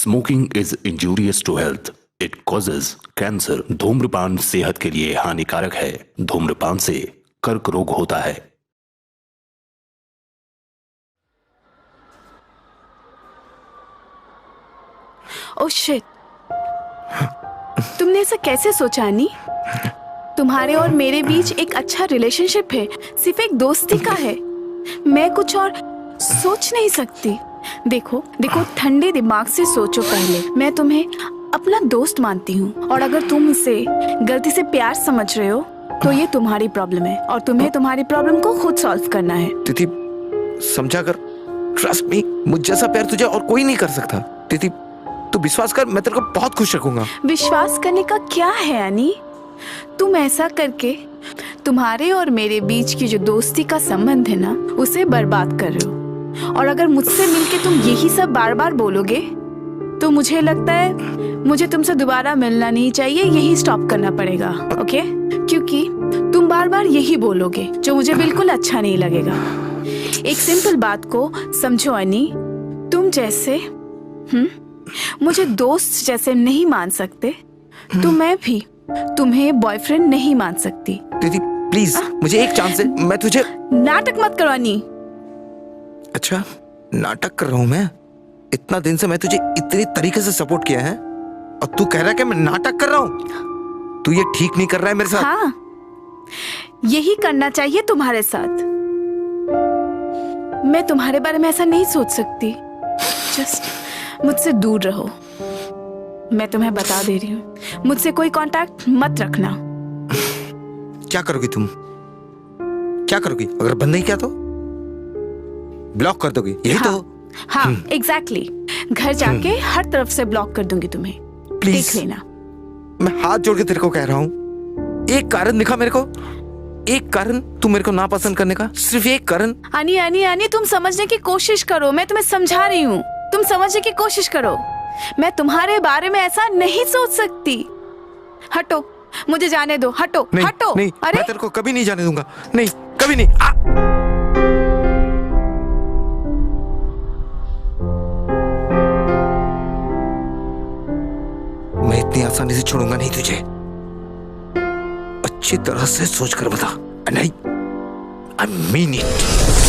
Smoking is injurious to health, it causes cancer. धूम्रपान सेहत के लिए हानिकारक है। धूम्रपान से कर्क रोग होता है। ओह शिट, तुमने ऐसा कैसे सोचा अनी? तुम्हारे और मेरे बीच एक अच्छा रिलेशनशिप है, सिर्फ एक दोस्ती का है। मैं कुछ और सोच नहीं सकती। देखो देखो, ठंडे दिमाग से सोचो पहले। मैं तुम्हें अपना दोस्त मानती हूँ, और अगर तुम इसे गलती से प्यार समझ रहे हो तो ये तुम्हारी प्रॉब्लम है, और तुम्हें तुम्हारी प्रॉब्लम को खुद सॉल्व करना है। तिथि, समझा कर, ट्रस्ट मी, मुझ जैसा प्यार तुझे और कोई नहीं कर सकता। तिथि, तू विश्वास कर, मैं तेरे को बहुत खुश रखूंगा। विश्वास करने का क्या है अनी? तुम ऐसा करके तुम्हारे और मेरे बीच की जो दोस्ती का संबंध है ना, उसे बर्बाद कर रहे हो। और अगर मुझसे मिलके तुम यही सब बार बार बोलोगे तो मुझे लगता है मुझे तुमसे दोबारा मिलना नहीं चाहिए, यही स्टॉप करना पड़ेगा। ओके? क्योंकि तुम बार बार यही बोलोगे जो मुझे बिल्कुल अच्छा नहीं लगेगा। एक सिंपल बात को समझो अनी, तुम जैसे मुझे दोस्त जैसे नहीं मान सकते तो मैं भी तुम्हें बॉयफ्रेंड नहीं मान सकती। दीदी प्लीज मुझे एक चांस दे, मैं तुझे। नाटक मत करो अनी। अच्छा, नाटक कर रहा हूं मैं? इतना दिन से मैं तुझे इतनी तरीके से सपोर्ट किया है और तू कह रहा है कि मैं नाटक कर रहा हूं? तू ये ठीक नहीं कर रहा है मेरे साथ। हाँ, यही करना चाहिए तुम्हारे साथ। मैं तुम्हारे बारे में ऐसा नहीं सोच सकती। जस्ट मुझसे दूर रहो। मैं तुम्हें बता दे रही हूँ, मुझसे कोई कांटेक्ट मत रखना। क्या करोगी तुम? क्या करोगी? अगर बंद नहीं किया तो ब्लॉक कर दोगी, यही हाँ, तो? हाँ, एग्जैक्टली। घर जाके हर तरफ से ब्लॉक कर दूंगी तुम्हें। प्लीज देख लेना। मैं हाथ जोड़ के तेरे को कह रहा हूँ, एक कारण दिखा मेरे को। एक कारण तू मेरे को ना पसंद करने का, सिर्फ एक कारण। अनी अनी अनी, तुम समझने की कोशिश करो। मैं तुम्हें समझा रही हूँ, तुम समझने की कोशिश करो। मैं तुम्हारे बारे में ऐसा नहीं सोच सकती। हटो, मुझे जाने दो। हटो, नहीं, हटो। नहीं, अरे मैं तेरे को कभी नहीं जाने दूंगा। नहीं, कभी नहीं। मैं इतनी आसानी से छोड़ूंगा नहीं तुझे। अच्छी तरह से सोच कर बता। नहीं, आई मीन इट।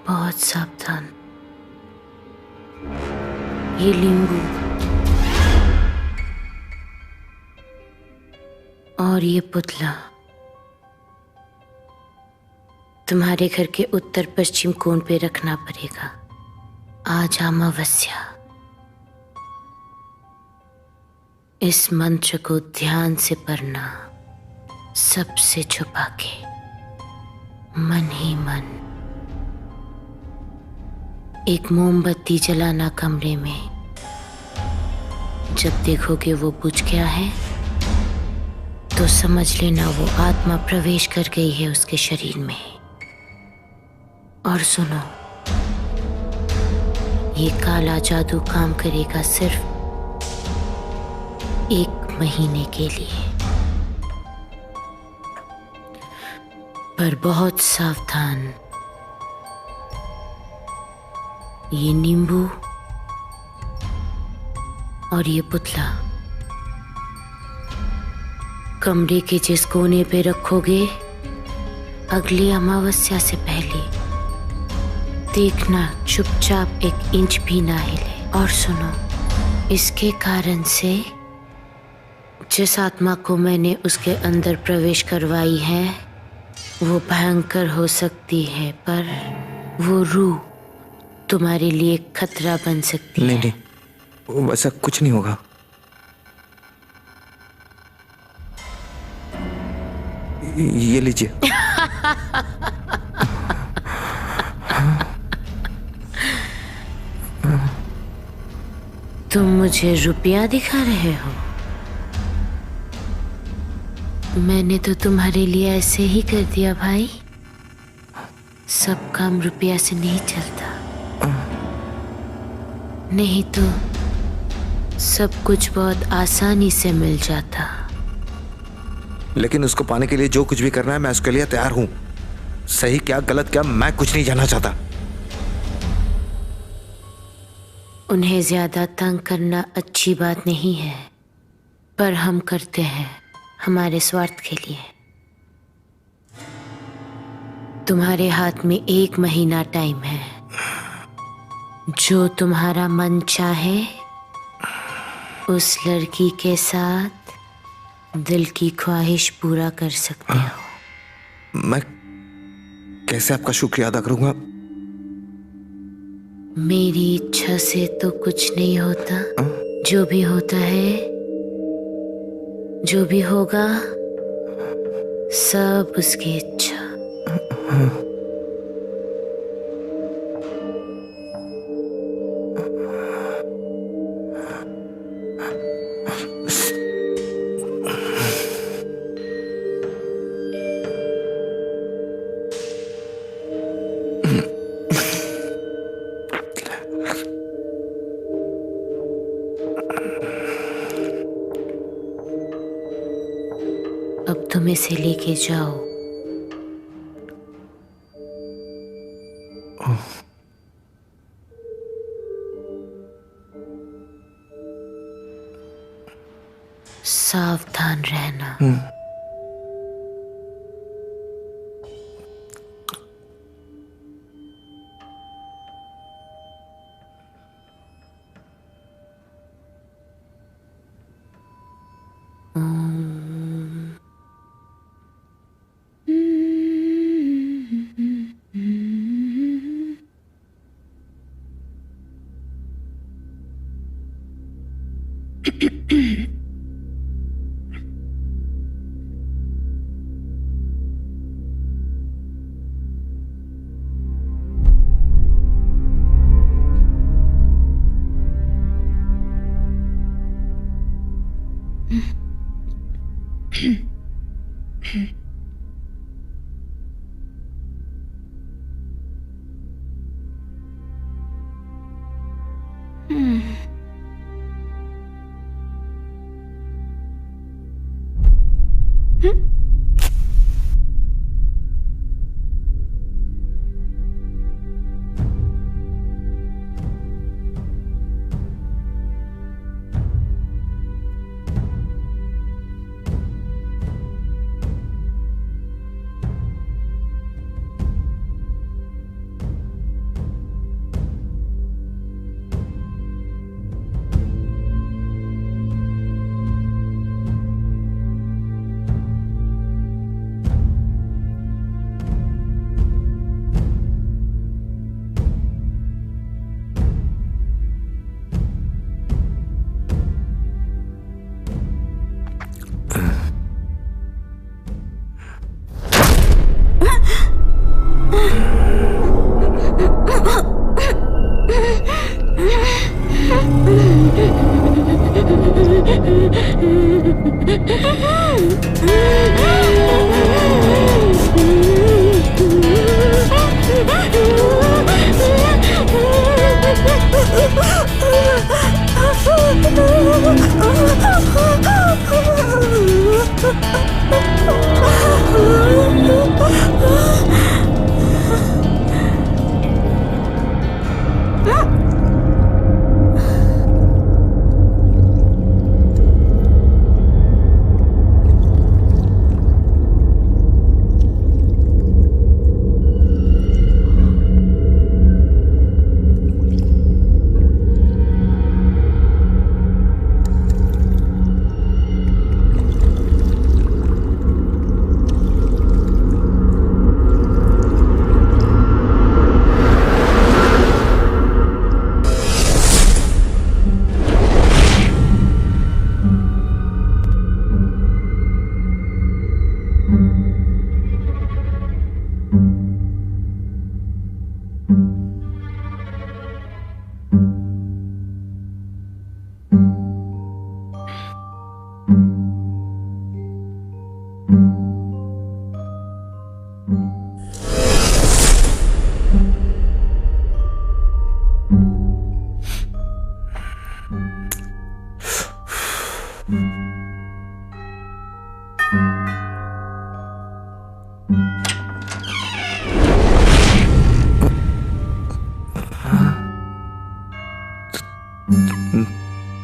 बहुत सावधान। ये लींबू और ये पुतला तुम्हारे घर के उत्तर पश्चिम कोण पे रखना पड़ेगा। आज अमावस्या। इस मंत्र को ध्यान से पढ़ना, सबसे छुपा के, मन ही मन। एक मोमबत्ती जलाना कमरे में। जब देखोगे वो बुझ गया है तो समझ लेना वो आत्मा प्रवेश कर गई है उसके शरीर में। और सुनो, ये काला जादू काम करेगा सिर्फ 1 महीने के लिए। पर बहुत सावधान। ये नींबू और ये पुतला कमरे के जिस कोने पे रखोगे, अगली अमावस्या से पहले देखना चुपचाप 1 इंच भी ना हिले। और सुनो, इसके कारण से जिस आत्मा को मैंने उसके अंदर प्रवेश करवाई है वो भयंकर हो सकती है, पर वो रूह तुम्हारे लिए खतरा बन सकती है। नहीं, वैसा कुछ नहीं होगा। ये लीजिए। तुम मुझे रुपया दिखा रहे हो? मैंने तो तुम्हारे लिए ऐसे ही कर दिया भाई। सब काम रुपया से नहीं चलता, नहीं तो सब कुछ बहुत आसानी से मिल जाता। लेकिन उसको पाने के लिए जो कुछ भी करना है मैं उसके लिए तैयार हूं। सही क्या गलत क्या मैं कुछ नहीं जानना चाहता। उन्हें ज्यादा तंग करना अच्छी बात नहीं है, पर हम करते हैं हमारे स्वार्थ के लिए। तुम्हारे हाथ में 1 महीना टाइम है। जो तुम्हारा मन चाहे उस लड़की के साथ दिल की ख्वाहिश पूरा कर सकते हो। मैं कैसे आपका शुक्रिया अदा करूंगा? मेरी इच्छा से तो कुछ नहीं होता। जो भी होता है, जो भी होगा, सब उसकी इच्छा। अब तुम इसे लेके जाओ। सावधान रहना।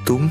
तुम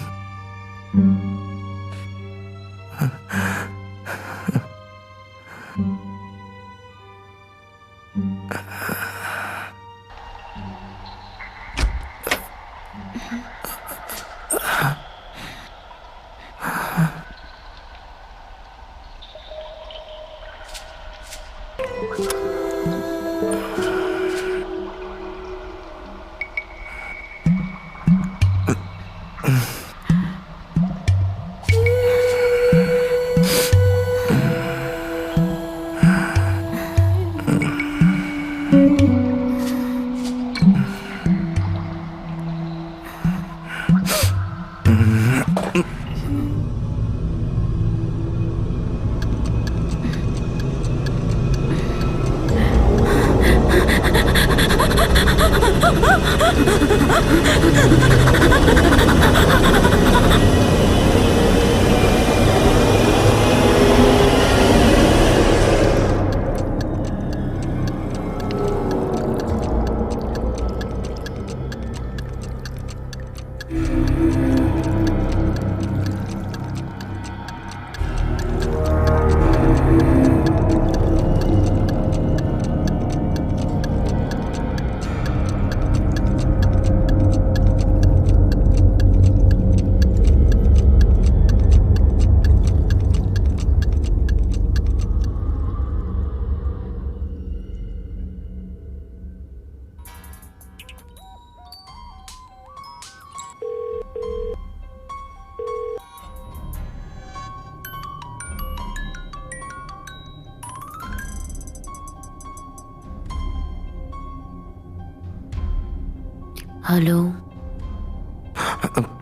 हेलो।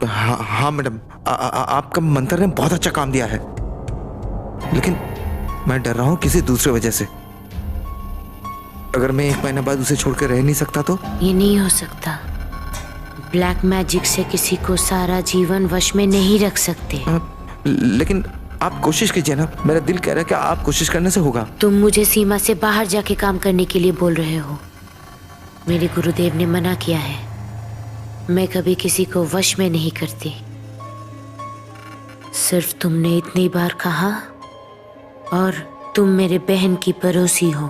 हाँ मैडम, आपका मंत्र ने बहुत अच्छा काम दिया है, लेकिन मैं डर रहा हूँ किसी दूसरे वजह से। अगर मैं 1 महीने बाद उसे छोड़ कर रह नहीं सकता तो? ये नहीं हो सकता। ब्लैक मैजिक से किसी को सारा जीवन वश में नहीं रख सकते। लेकिन आप कोशिश कीजिए ना, मेरा दिल कह रहा है कि आप कोशिश करने से होगा। तुम मुझे सीमा से बाहर जाके काम करने के लिए बोल रहे हो। मेरे गुरुदेव ने मना किया है, मैं कभी किसी को वश में नहीं करती। सिर्फ तुमने इतनी बार कहा, और तुम मेरे बहन की पड़ोसी हो।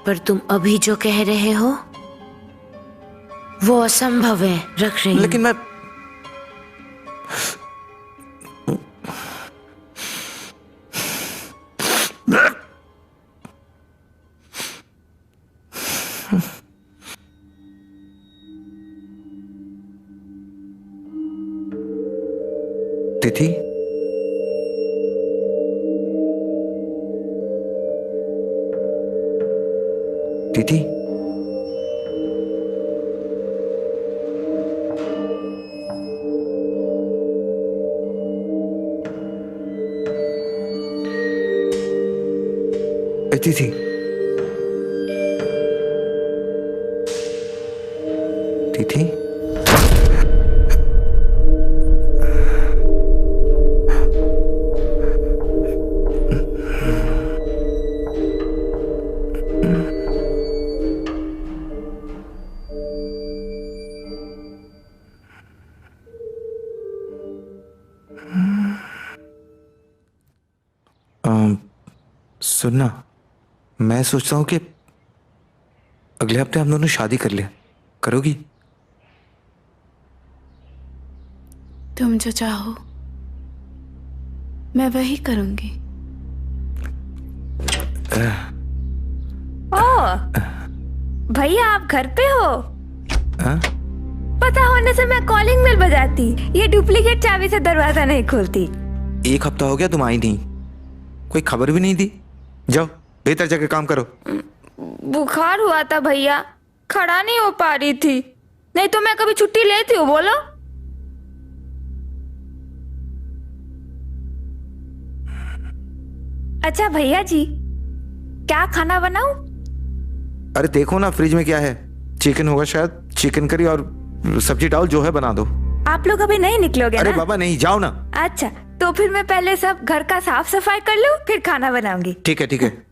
पर तुम अभी जो कह रहे हो वो असंभव है। रख रही हूं। लेकिन मैं तिथि, तिथि, तिथि, तिथि, सुनना, मैं सोचता हूँ कि अगले हफ्ते हम दोनों शादी कर ले। करोगी? तुम जो चाहो मैं वही करूंगी। ओ भैया, आप घर पे हो? हाँ? पता होने से मैं कॉलिंग बेल बजाती, ये डुप्लीकेट चाबी से दरवाजा नहीं खोलती। 1 हफ्ता हो गया तुम आई नहीं, कोई खबर भी नहीं दी। जाओ बेहतर जगह काम करो। बुखार हुआ था भैया, खड़ा नहीं हो पा रही थी, नहीं तो मैं कभी छुट्टी लेती हूँ। बोलो। अच्छा भैया जी, क्या खाना बनाऊं? अरे देखो ना फ्रिज में क्या है, चिकन होगा शायद, चिकन करी और सब्जी डाल जो है बना दो। आप लोग अभी नहीं निकलोगे अरे ना? बाबा नहीं, जाओ ना। अच्छा तो फिर मैं पहले सब घर का साफ सफाई कर लूं, फिर खाना बनाऊंगी। ठीक है ठीक है।